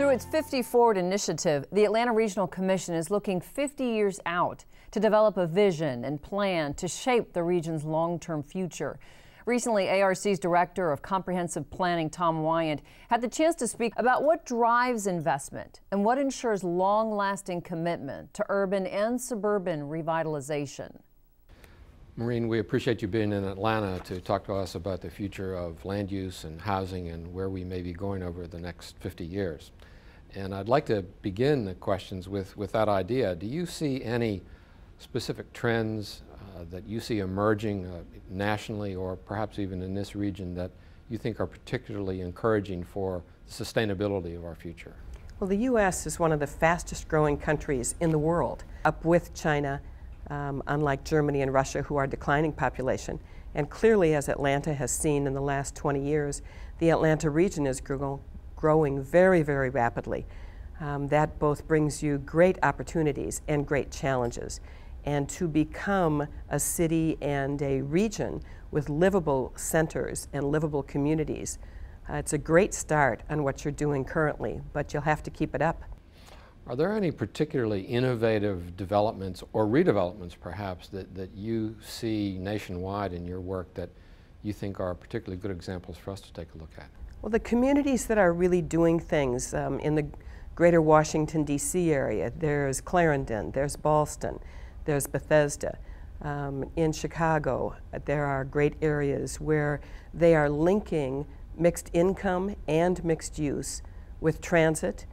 Through its 50 Forward initiative, the Atlanta Regional Commission is looking 50 years out to develop a vision and plan to shape the region's long-term future. Recently, ARC's Director of Comprehensive Planning, Tom Wyant, had the chance to speak about what drives investment and what ensures long-lasting commitment to urban and suburban revitalization. Maureen, we appreciate you being in Atlanta to talk to us about the future of land use and housing and where we may be going over the next 50 years. And I'd like to begin the questions with that idea. Do you see any specific trends that you see emerging nationally or perhaps even in this region that you think are particularly encouraging for the sustainability of our future? Well, the U.S. is one of the fastest growing countries in the world, up with China, unlike Germany and Russia, who are declining population. And clearly, as Atlanta has seen in the last 20 years, the Atlanta region is growing very, very rapidly. That both brings you great opportunities and great challenges. And to become a city and a region with livable centers and livable communities, it's a great start on what you're doing currently, but you'll have to keep it up. Are there any particularly innovative developments or redevelopments perhaps that you see nationwide in your work that you think are particularly good examples for us to take a look at? Well, the communities that are really doing things in the greater Washington, D.C. area, there's Clarendon, there's Ballston, there's Bethesda. In Chicago, there are great areas where they are linking mixed income and mixed use with transit,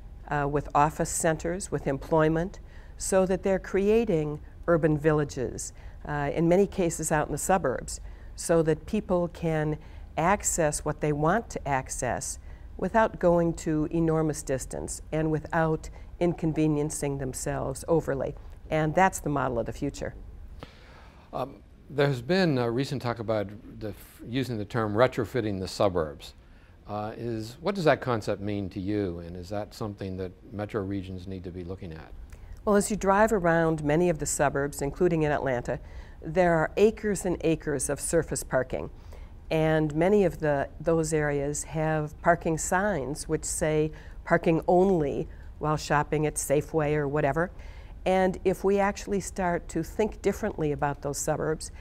with office centers, with employment, so that they're creating urban villages, in many cases out in the suburbs, so that people can access what they want to access without going to enormous distance and without inconveniencing themselves overly. And that's the model of the future. There's been recent talk about using the term retrofitting the suburbs. What does that concept mean to you, and is that something that metro regions need to be looking at? Well, as you drive around many of the suburbs, including in Atlanta, there are acres and acres of surface parking. And many of those areas have parking signs which say parking only while shopping at Safeway or whatever. And if we actually start to think differently about those suburbs,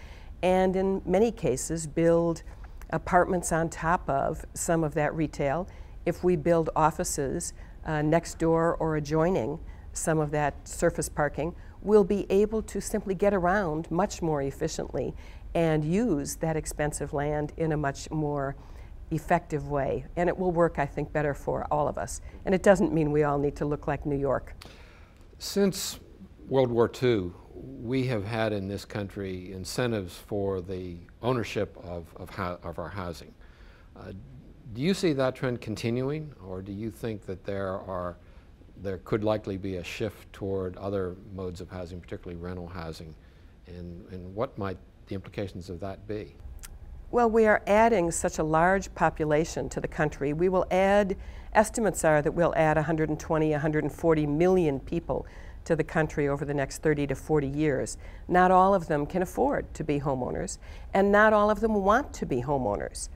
and in many cases build apartments on top of some of that retail, if we build offices next door or adjoining some of that surface parking, we'll be able to simply get around much more efficiently and use that expensive land in a much more effective way. And it will work, I think, better for all of us. And it doesn't mean we all need to look like New York. Since World War II, we have had in this country incentives for the ownership of our housing. Do you see that trend continuing, or do you think that there could likely be a shift toward other modes of housing, particularly rental housing, and what might the implications of that be? Well, we are adding such a large population to the country. We will add, estimates are that we'll add 120, 140 million people to the country over the next 30 to 40 years. Not all of them can afford to be homeowners, and not all of them want to be homeowners.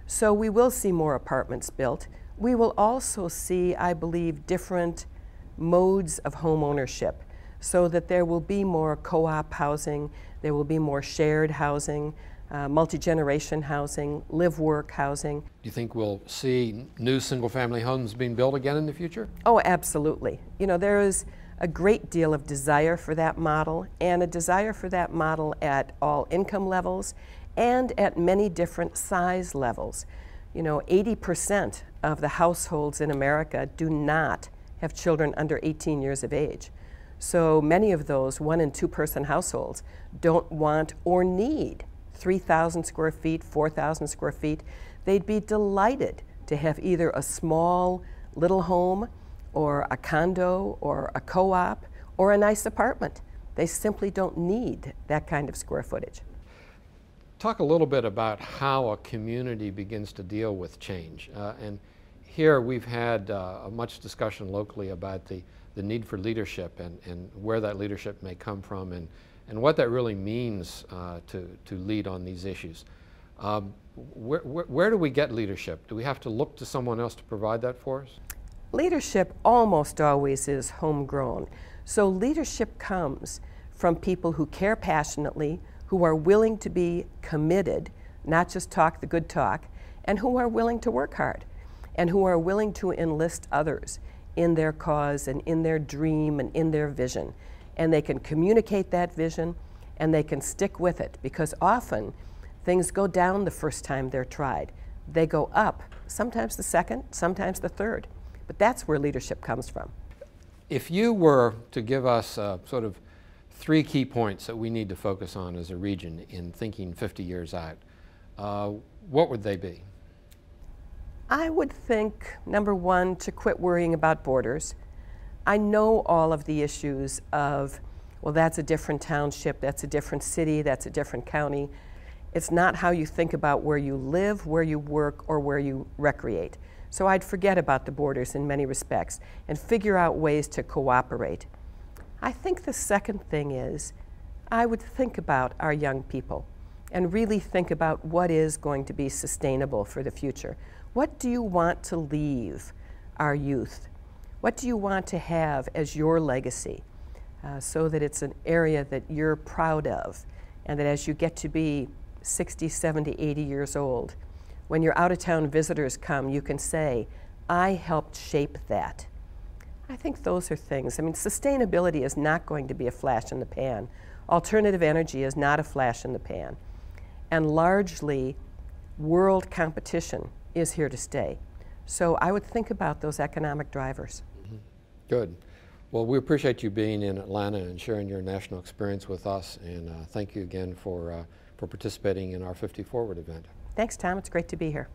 So we will see more apartments built. We will also see, I believe, different modes of home ownership, so that there will be more co-op housing, there will be more shared housing, multi-generation housing, live-work housing. Do you think we'll see new single-family homes being built again in the future? Oh, absolutely. You know, there is a great deal of desire for that model, and a desire for that model at all income levels and at many different size levels. You know, 80% of the households in America do not have children under 18 years of age. So many of those 1- and 2-person households don't want or need 3,000 square feet, 4,000 square feet. They'd be delighted to have either a small little home or a condo or a co-op or a nice apartment. They simply don't need that kind of square footage. Talk a little bit about how a community begins to deal with change. And here we've had much discussion locally about the need for leadership and where that leadership may come from and what that really means to lead on these issues. Where do we get leadership? Do we have to look to someone else to provide that for us? Leadership almost always is homegrown. So leadership comes from people who care passionately, who are willing to be committed, not just talk the good talk, and who are willing to work hard, and who are willing to enlist others in their cause and in their dream and in their vision. And they can communicate that vision and they can stick with it, because often things go down the first time they're tried. They go up, sometimes the second, sometimes the third. But that's where leadership comes from. If you were to give us sort of 3 key points that we need to focus on as a region in thinking 50 years out, what would they be? I would think, number 1, to quit worrying about borders. I know all of the issues of, well, that's a different township, that's a different city, that's a different county. It's not how you think about where you live, where you work, or where you recreate. So I'd forget about the borders in many respects and figure out ways to cooperate. I think the second thing is, I would think about our young people and really think about what is going to be sustainable for the future. What do you want to leave our youth? What do you want to have as your legacy so that it's an area that you're proud of, and that as you get to be 60, 70, 80 years old, when your out-of-town visitors come, you can say, I helped shape that. I think those are things. I mean, sustainability is not going to be a flash in the pan. Alternative energy is not a flash in the pan. And largely, world competition is here to stay. So I would think about those economic drivers. Mm-hmm. Good. Well, we appreciate you being in Atlanta and sharing your national experience with us, and thank you again for participating in our 50 Forward event. Thanks, Tom. It's great to be here.